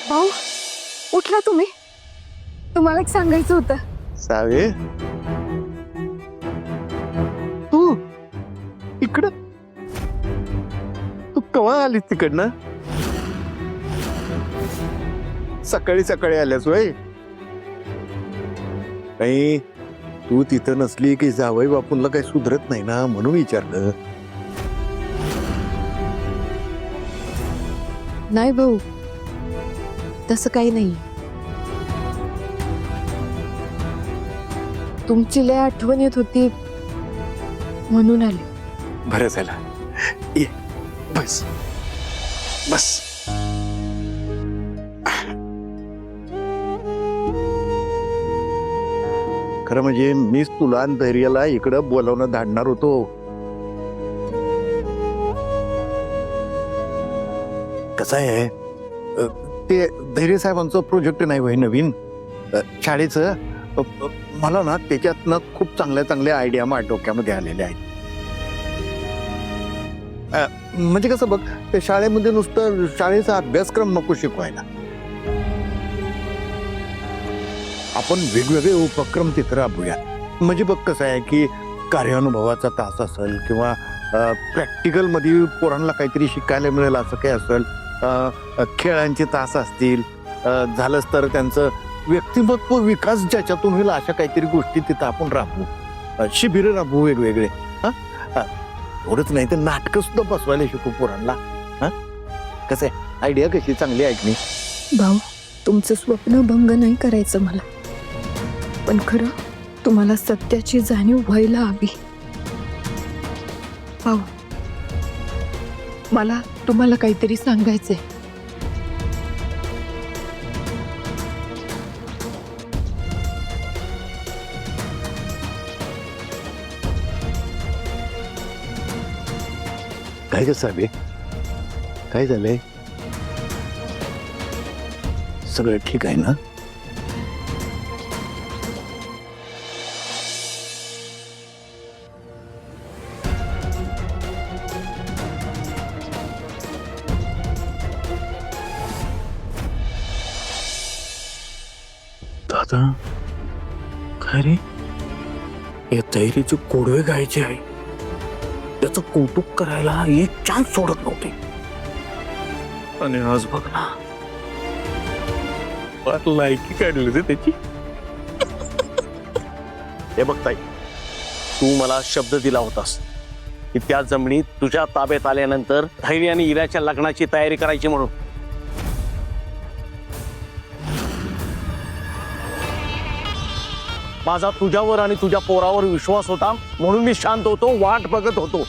भाऊ उठला तुम्ही? तुम्हाला एक सांगायचं होतं. सावे तू इकडं तू केव्हा आलीस तिकडनं? सकाळी सकाळी आल्यास वय नाही. तू तिथं नसली की जावई बापूंला काही सुधरत नाही ना म्हणून विचारलं. नाही भाऊ, तसं काही नाही. तुमची लय आठवण येत होती म्हणून आले. बरं झालं. ये बस बस. खरं म्हणजे मीच तुला आणि धैर्याला इकडं बोलावणं धाडणार होतो. कसं आहे ते धैर्य साहेबांचं प्रोजेक्ट नाही होय नवीन शाळेचं. मला ना त्याच्यातनं खूप चांगल्या चांगल्या आयडिया माझ्या डोक्यामध्ये आलेल्या आहेत. म्हणजे कसं बघ, ते शाळेमध्ये नुसतं शाळेचा अभ्यासक्रम नको शिकवायला. आपण वेगवेगळे उपक्रम तिथं राबवूया. म्हणजे बघ कसं आहे की कार्यानुभवाचा तास असेल किंवा प्रॅक्टिकल मध्ये पोरांना काहीतरी शिकायला मिळेल असं काही असेल. खेळांचे तास असतील, झालंच तर त्यांचं व्यक्तिमत्व विकास ज्याच्यातून होईल अशा काहीतरी गोष्टी तिथं आपण राबवू. शिबिरं राबवू वेगवेगळे. एवढंच नाही तर नाटकं सुद्धा बसवायला शिकू पोरांना. कसं आहे आयडिया कशी चांगली ऐकणी. भाऊ तुमचं स्वप्न भंग नाही करायचं मला, पण खरं तुम्हाला सत्याची जाणीव व्हायला हवी. भाऊ मला तुम्हाला काहीतरी सांगायचंय. काय कसं आहे काय झालंय? सगळं ठीक आहे ना? दादा काय रे, या तयारीचे कोडवे गायचे आहे. त्याचं कौतुक करायला एक चान्स सोडत नव्हते. आणि आज बघ ना लायकी काढली रे त्याची. हे बघ ताई, तू मला शब्द दिला होतास की त्या जमिनीत तुझ्या ताब्यात आल्यानंतर धैर्य आणि इराच्या लग्नाची तयारी करायची म्हणून. माझा तुझ्यावर आणि तुझ्या पोरावर विश्वास होता म्हणून मी शांत होतो, वाट बघत होतो.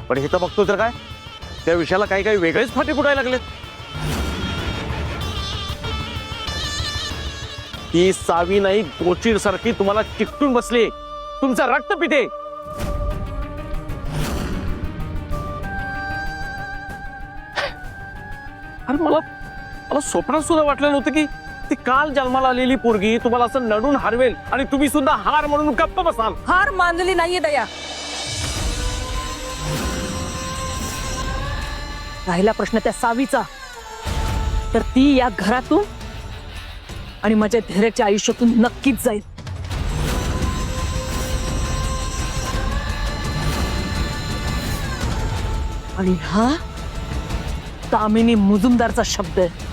पण हे तर बघतो तर काय, त्या विषयाला काही काही वेगळेच फाटे फुटायला लागलेत. ती सावी नाही गोचीर सारखी तुम्हाला चिकटून बसली. तुमचा रक्त पिते. अरे मला स्वप्नात सुद्धा वाटलं नव्हतं की ती काल जन्माला आलेली पोरगी तुम्हाला असं नडून हरवेल आणि तुम्ही सुद्धा हार म्हणून गप्प बसाल. हार मानलेली नाहीये दया. राहिला प्रश्न त्या सावीचा, तर ती या घरातून आणि माझ्या धैर्याच्या आयुष्यातून नक्कीच जाईल. आणि हा तामिनी मुजुमदारचा शब्द आहे.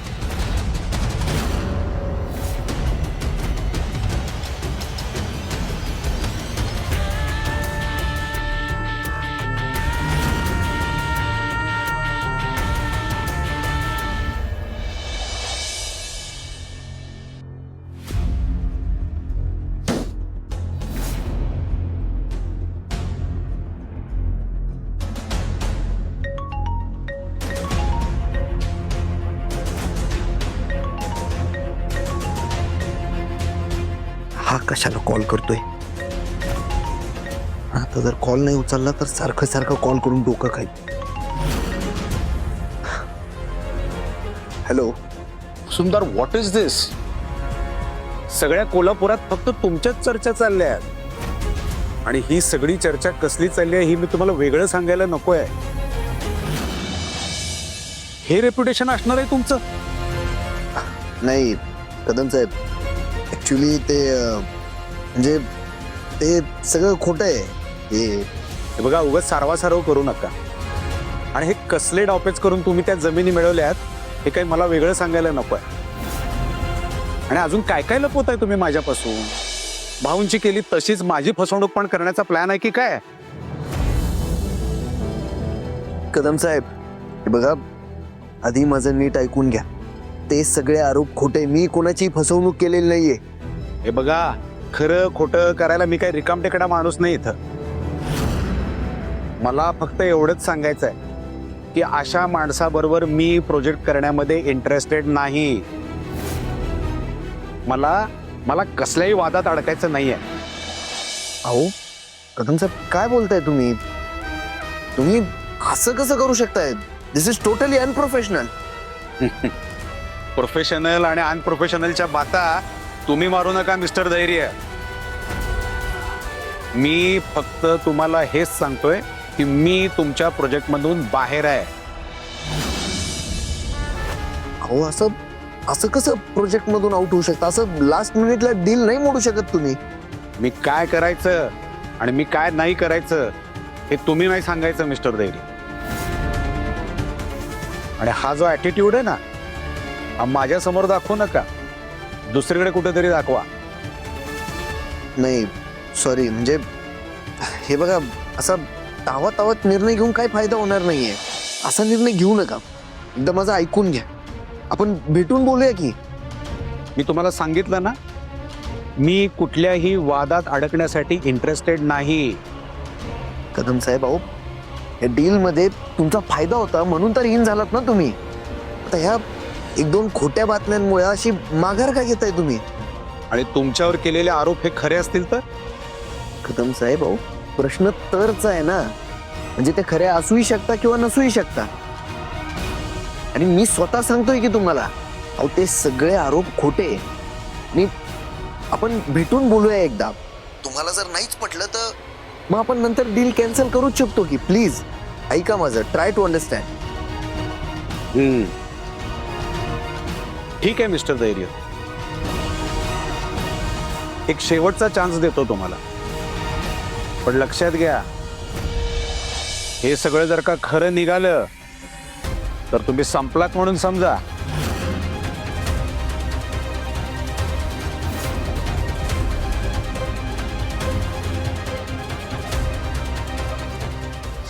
हा कशाला कॉल करतोय? आता जर कॉल नाही उचलला तर सारखं सारखं कॉल करून डोकं खाईल. हॅलो सुंदर, व्हॉट इज दिस? सगळ्या कोल्हापुरात फक्त तुमच्याच चर्चा चालल्या आहेत. आणि ही सगळी चर्चा कसली चालली आहे ही मी तुम्हाला वेगळं सांगायला नको आहे. हे रेप्युटेशन असणार आहे तुमचं? नाही कदम साहेब, ऍक्च्युली ते म्हणजे ते सगळं खोटं आहे. हे बघा, उगाच सारवासारव करू नका. आणि हे कसले डावपेच करून तुम्ही त्या जमिनी मिळवल्यात हे काही मला वेगळं सांगायला नको आहे. आणि अजून काय काय लपवत आहे तुम्ही माझ्यापासून? भाऊंची केली तशीच माझी फसवणूक पण करण्याचा प्लॅन आहे की काय? कदम साहेब, हे बघा, आधी माझं नीट ऐकून घ्या. ते सगळे आरोप खोटे. मी कोणाची फसवणूक केलेली नाहीये. हे बघा, खरं खोटं करायला मी काही रिकामटेकडा माणूस नाही इथं. मला फक्त एवढंच सांगायचं आहे की अशा माणसाबरोबर मी प्रोजेक्ट करण्यामध्ये इंटरेस्टेड नाही. मला कसल्याही वादात अडकायचं नाहीये. अहो कदम साहेब, काय बोलताय तुम्ही? तुम्ही असं कसं करू शकताय? दिस इज टोटली अनप्रोफेशनल. प्रोफेशनल आणि अनप्रोफेशनलच्या बाता तुम्ही मारू नका मिस्टर धैर्य. मी फक्त तुम्हाला हेच सांगतोय की मी तुमच्या प्रोजेक्ट मधून बाहेर आहे. अहो असं कसं प्रोजेक्ट मधून आउट होऊ शकता? असं लास्ट मिनिटला डील नाही मोडू शकत तुम्ही. मी काय करायचं आणि मी काय नाही करायचं हे तुम्ही नाही सांगायचं मिस्टर धैर्य. आणि हा जो ऍटिट्यूड आहे ना, हा माझ्या समोर दाखवू नका, दुसरीकडे कुठेतरी दाखवा. नाही सॉरी, म्हणजे हे बघा, असा तावत निर्णय घेऊन काय फायदा होणार नाहीये. असा निर्णय घेऊ नका. एकदा माझं ऐकून घ्या. आपण भेटून बोलूया की. मी तुम्हाला सांगितलं ना, मी कुठल्याही वादात अडकण्यासाठी इंटरेस्टेड नाही. कदम साहेब, अहो या डील मध्ये तुमचा फायदा होता म्हणून तर इन झालात ना तुम्ही. आता ह्या एक दोन खोट्या बातम्यांमुळे अशी माघार का घेताय तुम्ही? आणि तुमच्यावर केलेले आरोप हे खरे असतील तर? कदम साहेब, अहो प्रश्न तरच आहे ना. म्हणजे ते खरे असूही शकता किंवा नसूही शकता. आणि मी स्वतः सांगतोय की तुम्हाला, अहो ते सगळे आरोप खोटे. आणि आपण भेटून बोलूया एकदा. तुम्हाला जर नाहीच पटलं तर मग आपण नंतर डील कॅन्सल करूच शकतो की. प्लीज ऐका माझं. Try to understand. ठीक आहे मिस्टर धैर्य, एक शेवटचा चान्स देतो तुम्हाला. पण लक्षात घ्या, हे सगळं जर का खरं निघालं तर तुम्ही संपलात म्हणून समजा.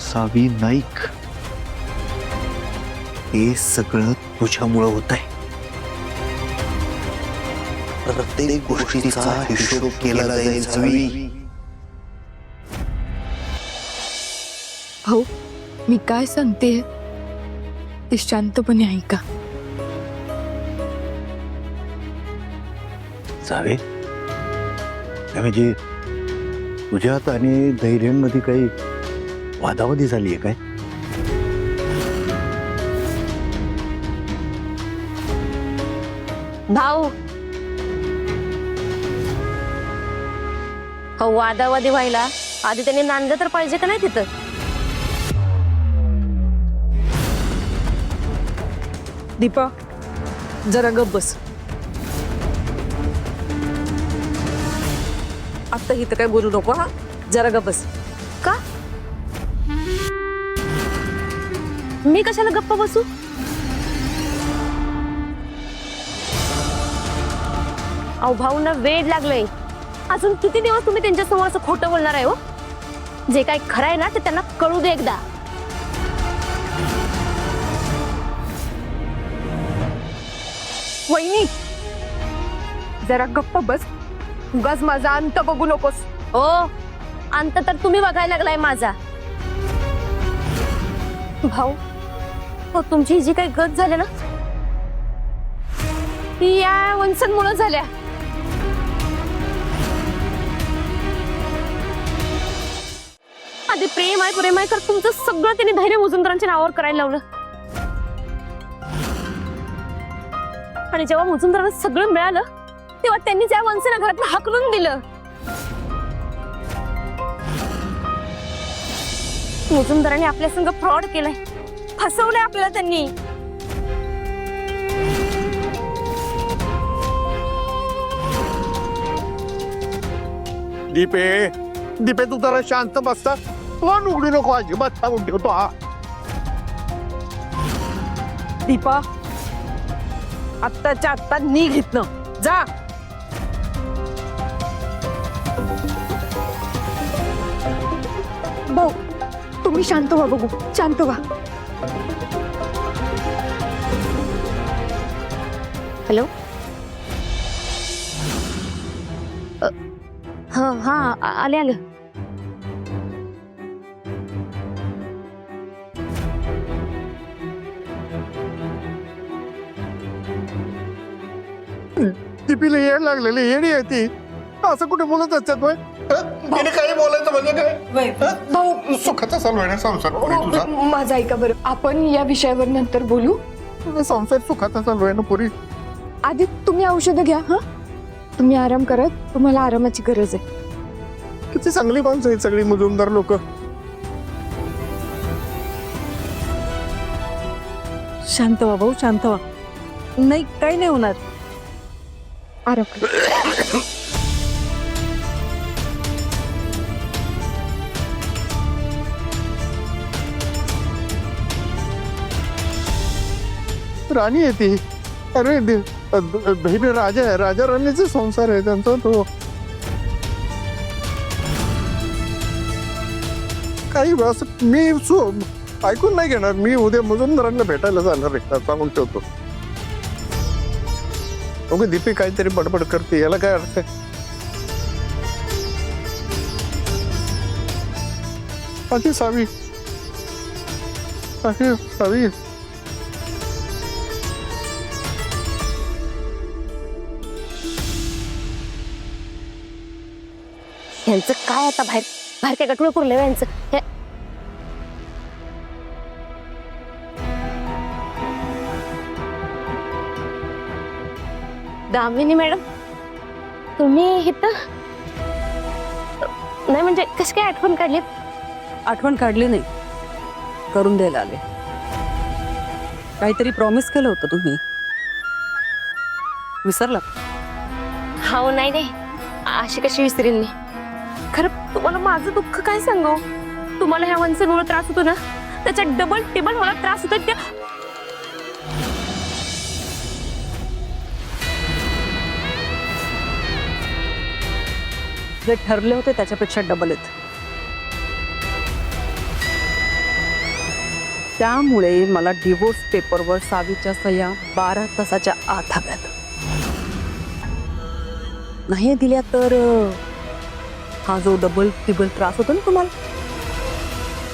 सावी नाईक, हे सगळं तुझ्यामुळं होत आहे. प्रत्येक गोष्टीचा हिशोब केला जाईल सावी. भाऊ, मी काय सांगते ते शांतपणे ऐका. जावे, म्हणजे तुझ्यात आणि धैर्यांमध्ये काही वादावादी झाली आहे काय? भाऊ, हो वादावादी व्हायला आधी त्यांनी नांदलं तर पाहिजे का नाही तिथं? दीपा, जरा गप बस. आता इथं काय बोलू नको. हा, जरा गप बस. का? मी कशाला गप्प बसू? अहो भाऊंना वेड लागलंय. अजून किती दिवस तुम्ही त्यांच्या समोर असं खोटं बोलणार आहे हो? जे काय खरं आहे ना ते त्यांना कळू दे एकदा. वहिनी, जरा गप्प बस. उगाच माझा अंत बघू नकोस. हो, अंत तर तुम्ही बघायला लागलाय माझा. भाऊ, हो तुमची जी काही गत झाली ना ती या वंशांमुळे झाल्या. आधी प्रेम आहे तर तुमचं सगळं त्यांनी धैर्य मुजुमदारांच्या नावावर करायला लावलं. आणि जेव्हा मुजुमदारांना सगळं मिळालं तेव्हा त्यांनी त्या वंशाला घरात हाकलून दिलं. मुजुमदारांनी आपल्या संग फ्रॉड केलाय, फसवलंय आपल्याला त्यांनी. दीपे तू जरा शांत बसता तोंड उघडू नको अजिबात सांगून ठेवतो हा. दीपा आत्ताच्या आत्ता निघ इथनं जा. भाऊ तुम्ही शांत व्हा बघू, शांत व्हा. हॅलो. हा आले आले. दीपीला येड लागलेली येडी आहे ती. असं कुठे बोलत असतात बाय. तिने काही बोलायचं म्हणजे काय भाऊ सुखाचा चालू आहे ना संसार पुरी तुझा. माझं ऐका बरं, आपण या विषयावर नंतर बोलू. तुझा संसार सुखाचा चालू आहे ना पुरी. आधी तुम्ही औषधं घ्या. हा तुम्ही आराम करा, तुम्हाला आरामाची गरज आहे. किती चांगली माणसं आहेत सगळी मुजुमदार लोक. शांत व्हा भाऊ, शांत व्हा. नाही काही नाही होणार. आराम करा. राणी आहे ती. अरे बहिणी राजा आहे, राजा राणीचा संसार आहे त्यांचा तो. काही असं मी ऐकून नाही घेणार. मी उद्या मुजुमदारांना भेटायला जाणार आहे सांगून ठेवतो. ओके दीपी काहीतरी बडबड करते, याला काय अर्थ आहे. बाकी सावी यांचं काय आता बाहेर बाहेर काय गटुळ पुरलं यांचं. हे दामिनी मॅडम तुम्ही इथं नाही म्हणजे कशी काय आठवण काढली. आठवण काढली नाही, करून द्यायला आले. काहीतरी प्रॉमिस केलं होतं तुम्ही, विसरला? हो नाही नाही अशी कशी विसरेन मी. खरं तुम्हाला माझं दुःख काय सांगू. तुम्हाला ह्या वंचनेमुळे त्रास होतो ना, त्याच्या डबल टेबल मला त्रास होतो. त्या जे ठरले होते त्याच्यापेक्षा डबल आहेत. त्यामुळे मला डिवोर्स पेपरवर सावीच्या सह्या 12 तासाच्या आत हव्यात. नाही दिल्या तर हा जो डबल टिबल त्रास होतो ना तुम्हाला,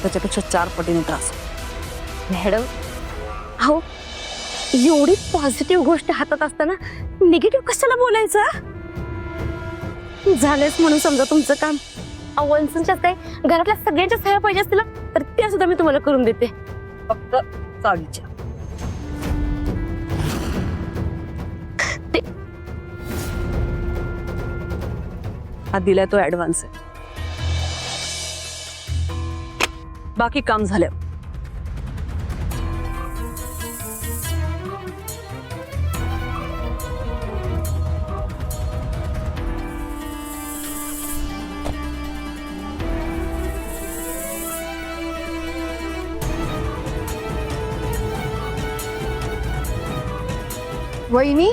त्याच्यापेक्षा 4 पटीने त्रास होतो. मॅडम अहो एवढी पॉझिटिव्ह गोष्ट हातात असताना निगेटिव्ह कशाला बोलायचं. झालंच म्हणून समजा तुमचं काम. वंचनच्याच काय घरातल्या सगळ्यांच्या सह्या पाहिजे असतील तर त्या सुद्धा मी तुम्हाला करून देते. फक्त सावीच्या. हा दिलाय तो ऍडव्हान्स आहे, बाकी काम झालं. वहिनी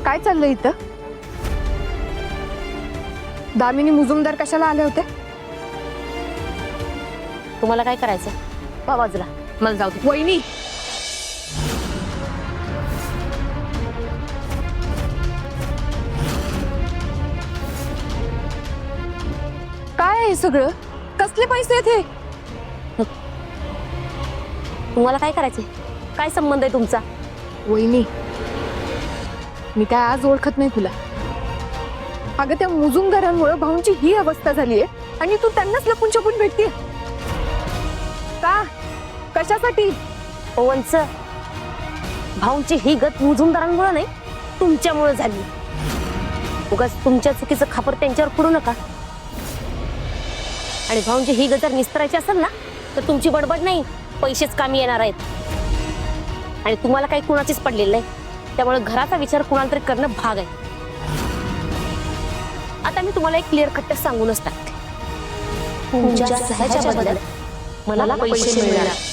काय चाललंय इथं. दामिनी मुजुमदार कशाला आले होते. तुम्हाला काय करायचं वा बाजूला, मला जाऊ दे. वहिनी काय आहे सगळं. कसले पैसे आहेत हे. तुम्हाला काय करायचंय, काय संबंध आहे तुमचा. वहिनी मी काय आज ओळखत नाही तुला. अगं त्या मुजुमदारांमुळे भाऊंची ही अवस्था झाली आहे आणि तू त्यांनाच लपून छपून भेटते का. कशासाठी? ओवनच भाऊंची ही गत मुजुमदारांमुळे नाही, तुमच्यामुळे झाली. उगाच तुमच्या चुकीचं खापर त्यांच्यावर पडू नका. आणि भाऊंची ही गत जर निस्तरायची असेल ना, तर तुमची बडबड नाही, पैसेच कामी येणार आहेत. आणि तुम्हाला काही कुणाचीच पडलेलं नाही, त्यामुळे घराचा विचार कुणाला तरी करणं भाग आहे. आता मी तुम्हाला एक क्लिअर कट सांगूनच टाकते. तुमच्या सह्याच्या बदल्यात मला पैसे मिळणार.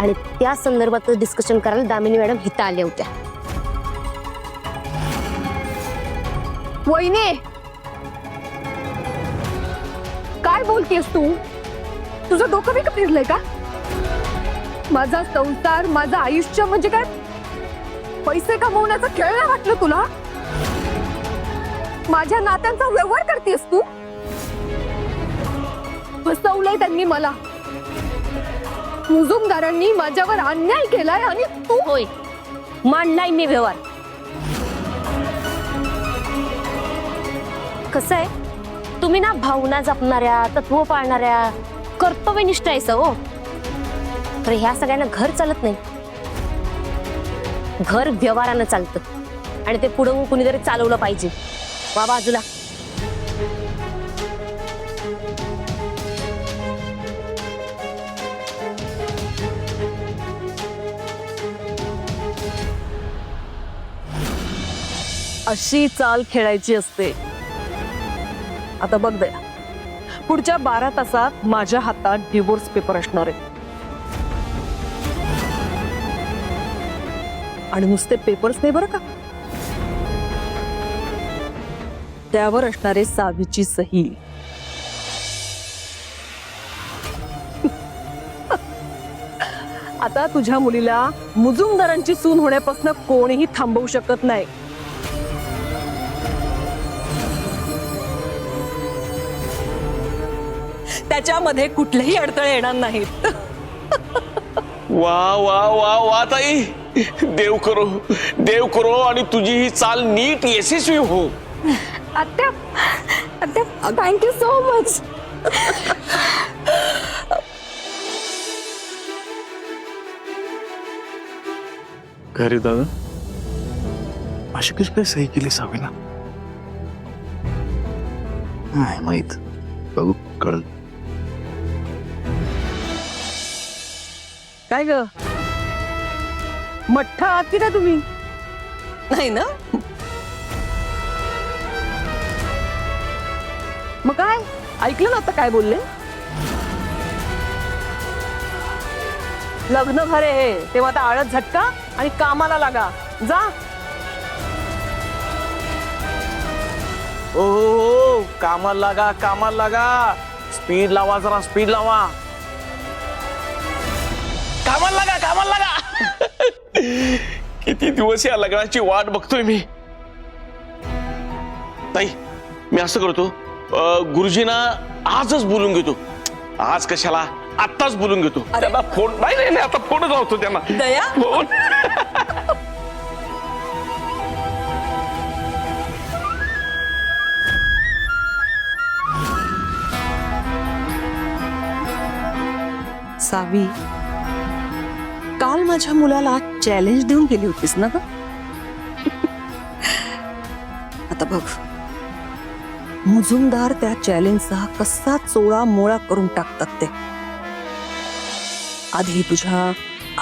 आणि त्या संदर्भात डिस्कशन करायला दामिनी मॅडम इथं आल्या होत्या. वहिनी, काय बोलतेस तू? तुझं डोकं बी का फिरलंय का? माझा संसार, माझं आयुष्य म्हणजे काय पैसे कमवण्याचा खेळ नाही वाटलं तुला? माझ्या नात्यांचा व्यवहार करतेस तू? फसवलंय त्यांनी मला, मुजुमदारांनी माझ्यावर अन्याय केलाय आणि तू? होय, मांडलाय मी व्यवहार. कसं आहे, तुम्ही ना भावना जपणाऱ्या, तत्व पाळणाऱ्या, कर्तव्यनिष्ठ आहेस हो. तर ह्या सगळ्यांना घर चालत नाही. घर व्यवहारानं चालतं आणि ते पुढे कुणीतरी चालवलं पाहिजे. वा बाजूला. अशी चाल खेळायची असते. आता बघ दया, पुढच्या 12 तासात माझ्या हातात डिवोर्स पेपर असणार आहे. आणि नुसते पेपर्स नाही बरं का, त्यावर असणारे सावीची सही. आता तुझ्या मुलीला मुजुमदारांची सून होण्यापासून कोणीही थांबवू शकत नाही. त्याच्यामध्ये कुठलेही अडथळे येणार नाहीत. वा वा वा वा ताई, देव करो आणि तुझी ही चाल नीट यशस्वी हो. आत्या, आत्या, थँक्यू सो मच. घरी दादा अशी कशी काय सही केली सावीला? नाही माहित, बघू कळलं. काय ग, मठ्ठा आहात की काय तुम्ही? नाही ना? मग काय ऐकलं ना आता काय बोलले? लग्न घरे हे, तेव्हा आता आळत झटका आणि कामाला लागा. जा. ओ कामाला लागा. स्पीड लावा, जरा स्पीड लावा. कामाला लागा. किती दिवस या लग्नाची वाट बघतोय मी. ताई, मी असं करतो, गुरुजींना आजच बोलून घेतो. आज कशाला, आत्ताच बोलून घेतो. त्यांना फोन नाही, आता फोनच लावतो त्यांना. दया, फोन. सावी, काल माझ्या मुलाला चॅलेंज देऊन गेली होतीस ना ग? आता बघ, मुजुमदार त्या चॅलेंजचा कसा चोळा मोळा करून टाकतात ते. आधी तुझ्या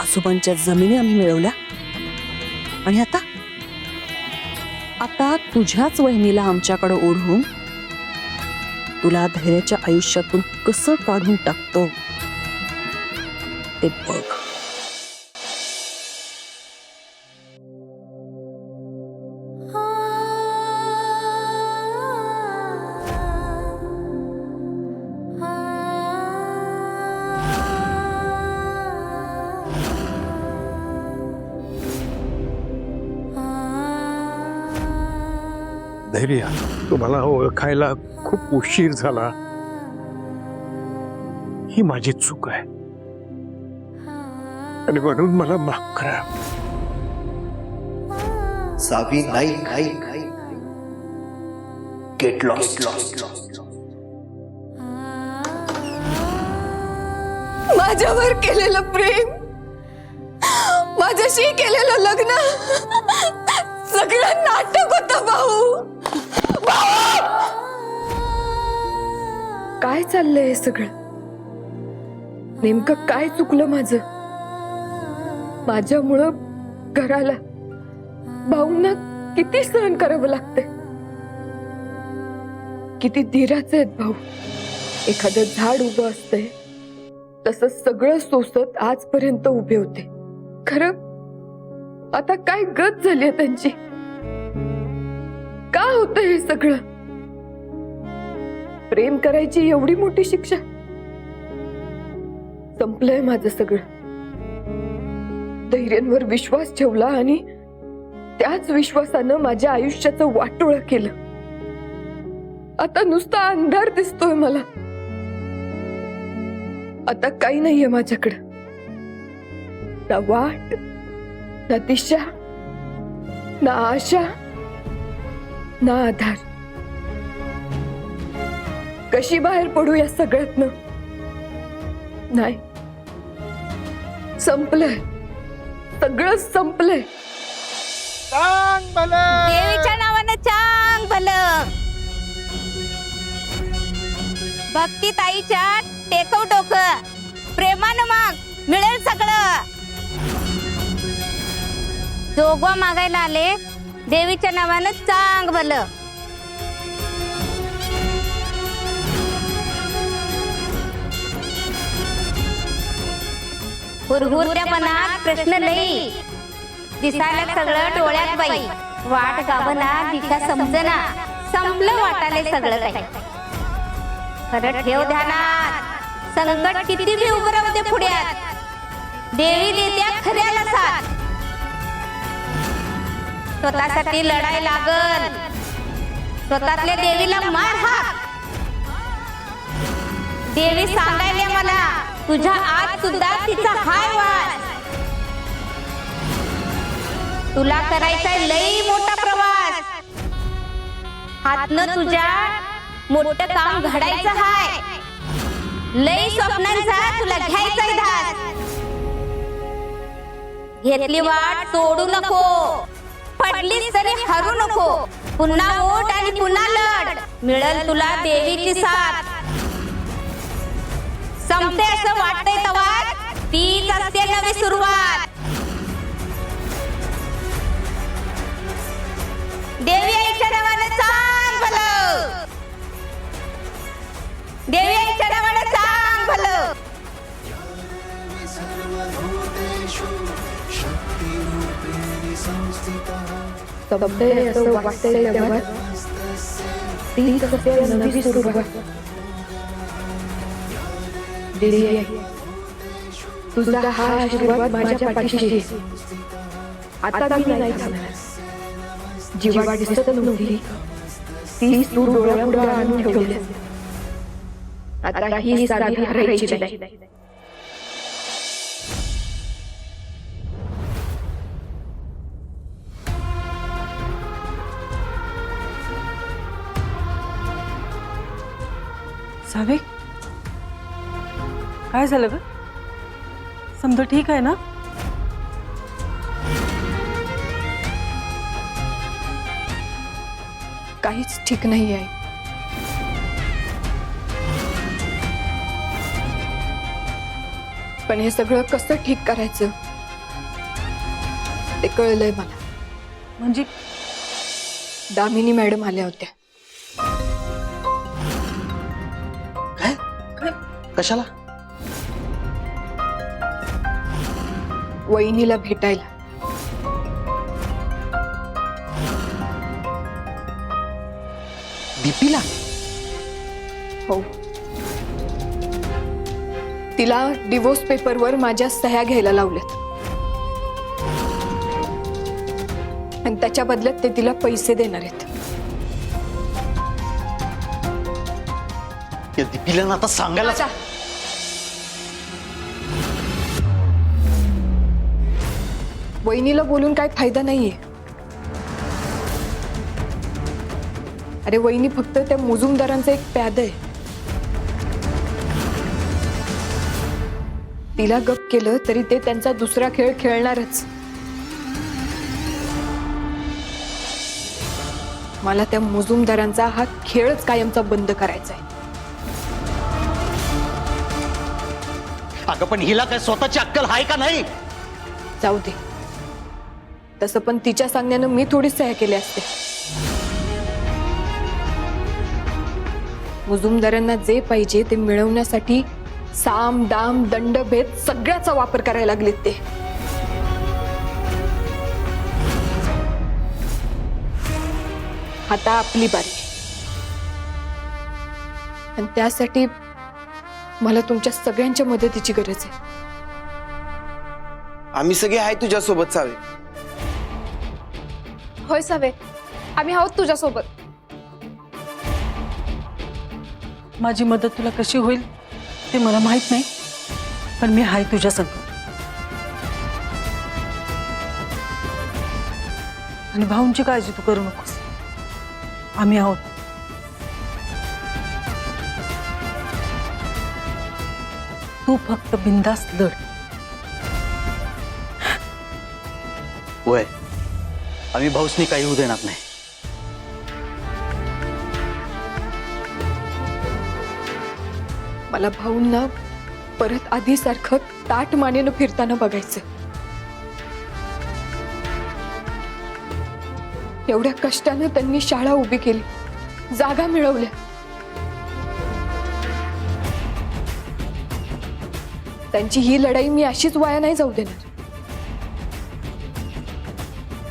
आजोबांच्या जमिनी आम्ही मिळवल्या आणि आता तुझ्याच वहिनीला आमच्याकडे ओढून तुला धैर्याच्या आयुष्यातून कसं काढून टाकतो ते बघ. धैर्य, तुम्हाला ओळखायला खूप उशीर झाला. ही माझी चूक आहे आणि म्हणून मला माफ करा. सावी नाही. Get lost. माझ्यावर केलेलं प्रेम, माझ्याशी केलेलं लग्न सगळं नाटक होतं भाऊ. काय चाललंय हे सगळं? नेमकं काय चुकलं माझं? माझ्यामुळं घराला, भाऊंना किती सहन करावं लागतंय. किती धीराचे आहेत भाऊ. एखादं झाड उभं असतंय तसं सगळं सोसत आजपर्यंत उभे होते. खरं आता काय गत झाली त्यांची? का होतं हे सगळं? प्रेम करायची एवढी मोठी शिक्षा? संपलंय माझं सगळं. धैर्यांवर विश्वास ठेवला आणि त्याच विश्वासानं माझ्या आयुष्याचं वाटोळं केलं. आता नुसता अंधार दिसतोय मला. आता काही नाहीये माझ्याकडं. ना वाट, ना दिशा, ना आशा, ना आधार. कशी बाहेर पडू या सगळ्यातनं? नाही, संपलंय सगळं, संपलंय. देवीच्या नावानं चांग भलं. भक्ती ताईच्या टेकव डोकं, प्रेमानं माग, मिळेल सगळं. जोगवा मागायला आले, देवीच्या नावानं चांग भलं. हुरहुरत्या मनात प्रश्न लई, दिसायला सगळं डोळ्यात बाई. वाट गावना, दिशा समजना, संपलं वाटाले सगळं काही. खरं ठेव ध्यानात, संकट किती बी उभं राहू दे पुढ्यात, देवी देत्या खऱ्याला साथ. स्वतःसाठी लढाई लागल, स्वतःतल्या देवीला मार हाक. देवी सांगायले मला, तुझ्या आत सुद्धा तिचा हाय वास. तुला करायचाय लई मोठा प्रवास. हातनं तुझ्या मोठं काम घडायचं हाय. लई स्वप्नांचा तुला घ्यायचाय धास. घेतली वाट सोडू नको, पडलीस तरी हरू नको. पुन्हा ओट आणि पुन्हा लढ, मिळेल तुला देवीची साथ. संपते असं वाटतंय तवा, तीच असते नवी सुरुवात. देवी आईच्या नावानं चांग भलं, देवी आईच्या नावानं चांग भलं. संपलंय असं वाटतंय तेव्हा, तीच असते नवी सुरुवात. देवी आई, तुझा हा आशीर्वाद माझ्या पाठीशी. आता मी नाही थांबणार. जी वाट दिसत नव्हती तीच तू डोळ्यापुढे आणून ठेवली. आता ही साधी हरायची नाही. सावे, काय झालं ग? समजा ठीक आहे ना? काहीच ठीक नाही आहे. पण हे सगळं कसं ठीक करायचं ते कळलंय मला. म्हणजे दामिनी मॅडम आल्या होत्या. कशाला? वहिनीला भेटायला. दीपीला? हो, तिला डिवोर्स पेपरवर माझ्या सह्या घ्यायला लावल्यात आणि त्याच्या बदल्यात ते तिला पैसे देणार आहेत. या दीपीला ना आता सांगायला. वहिनीला बोलून काय फायदा नाहीये. अरे वहिनी फक्त त्या मुजुमदारांचं एक प्याद आहे. तिला गप केलं तरी ते त्यांचा दुसरा खेळ खेळणारच. मला त्या मुजुमदारांचा हा खेळच कायमचा बंद करायचा आहे. अगं पण हिला काय स्वतःची अक्कल आहे का नाही? जाऊ दे, तसं पण तिच्या सांगण्यानं मी थोडी सह्या केल्या असते. मुजुमदारांना जे पाहिजे ते मिळवण्यासाठी साम दाम दंडभेद सगळ्याचा वापर करायला लागलेत ते. आता आपली बारी आहे. आणि त्यासाठी मला तुमच्या सगळ्यांच्या मदतीची गरज आहे. आम्ही सगळे आहे तुझ्या सोबत सावे. होय सावे, आम्ही आहोत तुझ्यासोबत. माझी मदत तुला कशी होईल ते मला माहित नाही, पण मी हाय तुझ्या संग. आणि भाऊंची काळजी तू करू नकोस, आम्ही आहोत. तू फक्त बिंदास लढ. होय, आम्ही भाऊसनी काही होऊ देणार नाही. मला भाऊंना परत आधीसारखं ताट मानेनं फिरताना बघायचं. एवढ्या कष्टानं त्यांनी शाळा उभी केली, जागा मिळवल्या. त्यांची ही लढाई मी अशीच वाया नाही जाऊ देणार.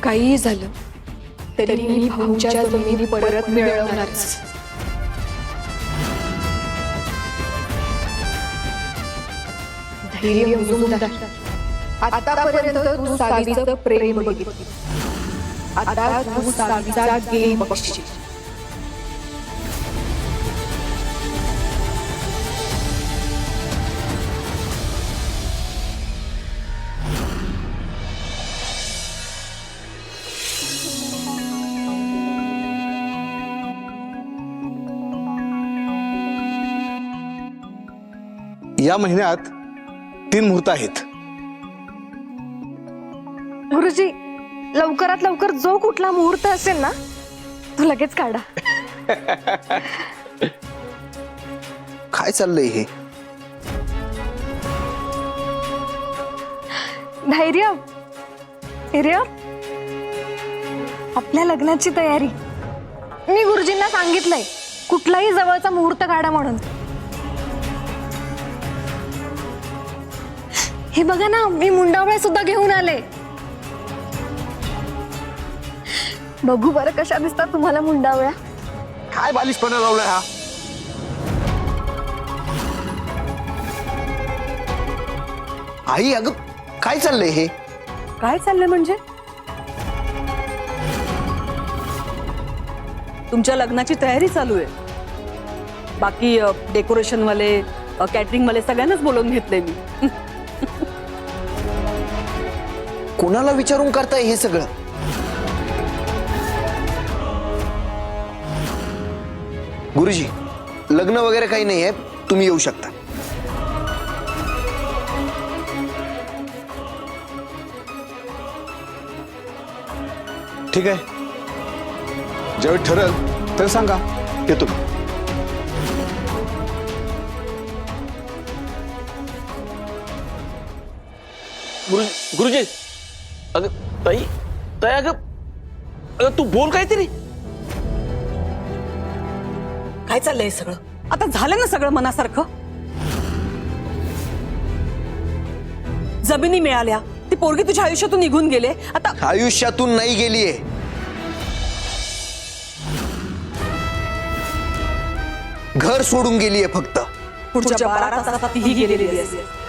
काहीही झालं तरी मी भाऊच्या जमिनी परत मिळवणारच. धैर्य मुजुमदार, आतापर्यंत तू सावीचं प्रेम बघितलं, आता तू सावीचा गेम बघशील. या महिन्यात 3 मुहूर्त आहेत. गुरुजी, लवकरात लवकर जो कुठला मुहूर्त असेल ना तो लगेच काढा. काय चाललंय हे? धैर्य, धैर्य, आपल्या लग्नाची तयारी. मी गुरुजींना सांगितलंय कुठलाही जवळचा मुहूर्त काढा म्हणून. हे बघा ना, मी मुंडावळ्या सुद्धा घेऊन आले. बघू बरं कशा दिसतात तुम्हाला मुंडावळ्या. काय बालिशपणा लावलाय हा? आई अगं काय चाललंय हे? काय चाललंय म्हणजे? तुमच्या लग्नाची तयारी चालू आहे. बाकी डेकोरेशन वाले, कॅटरिंग वाले सगळ्यांनाच बोलवून घेतलंय मी. कोणाला विचारून करताय हे सगळं? गुरुजी, लग्न वगैरे काही नाहीये, तुम्ही येऊ शकता. ठीक आहे, ज्यावेळी ठरल तर सांगा, येतो. गुरुजी, अगं ताई, ताई, अगं तू बोल काहीतरी. काय चाललंय सगळं? आता झालं ना सगळं मनासारखं? जमिनी मिळाल्या, ती पोरगी तुझ्या आयुष्यातून निघून गेले. आता आयुष्यातून नाही गेलीये, घर सोडून गेलीये फक्त. पुढच्या 12 तासात तीही गेलेली असेल.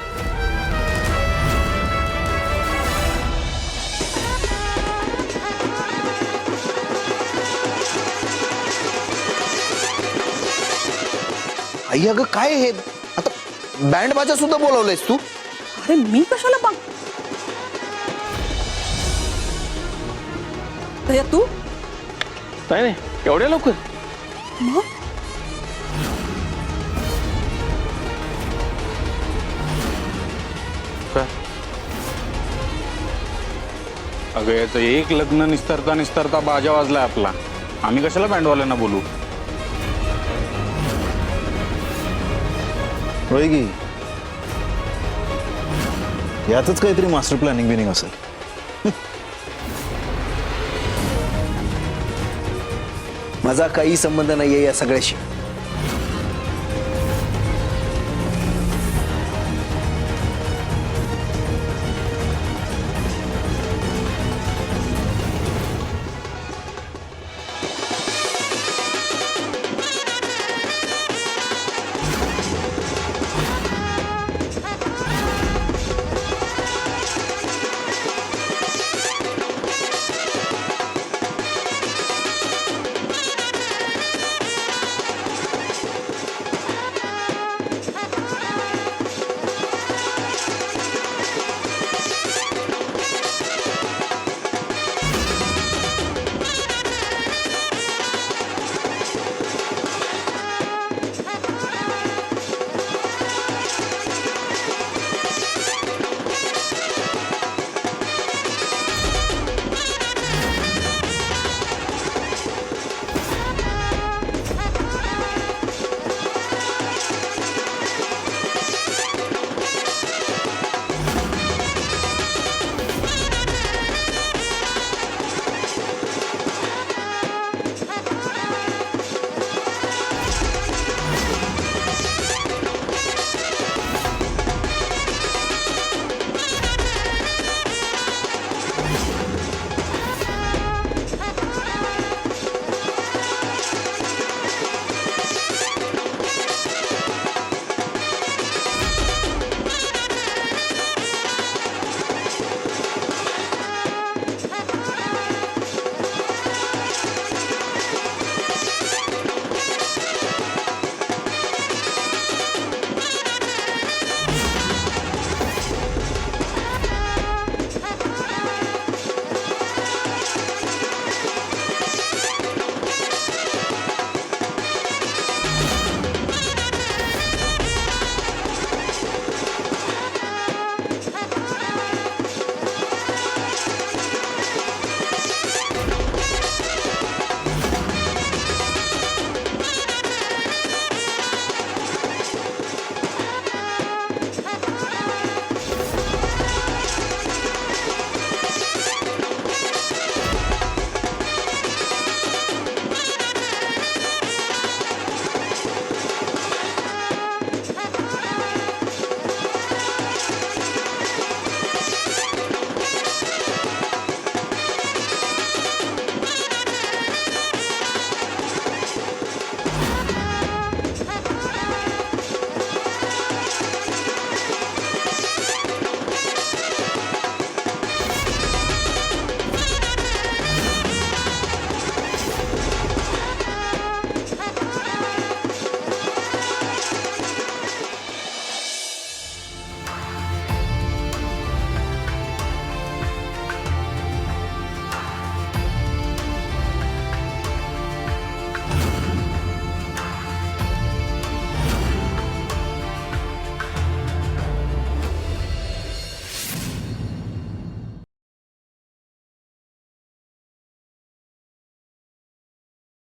आई अगं काय हे? आता बँड बाजा सुद्धा बोलवलंयस तू? अरे मी कशाला बघ. तू नाही नाही, एवढ्या लवकर? मग अगं याचं एक लग्न निस्तरता निस्तरता बाजा वाजलाय आपला. आम्ही कशाला बँडवाल्यांना बोलू? होय की यातच काहीतरी मास्टर प्लॅनिंग बिनिंग असेल. माझा काही संबंध नाहीये या सगळ्याशी.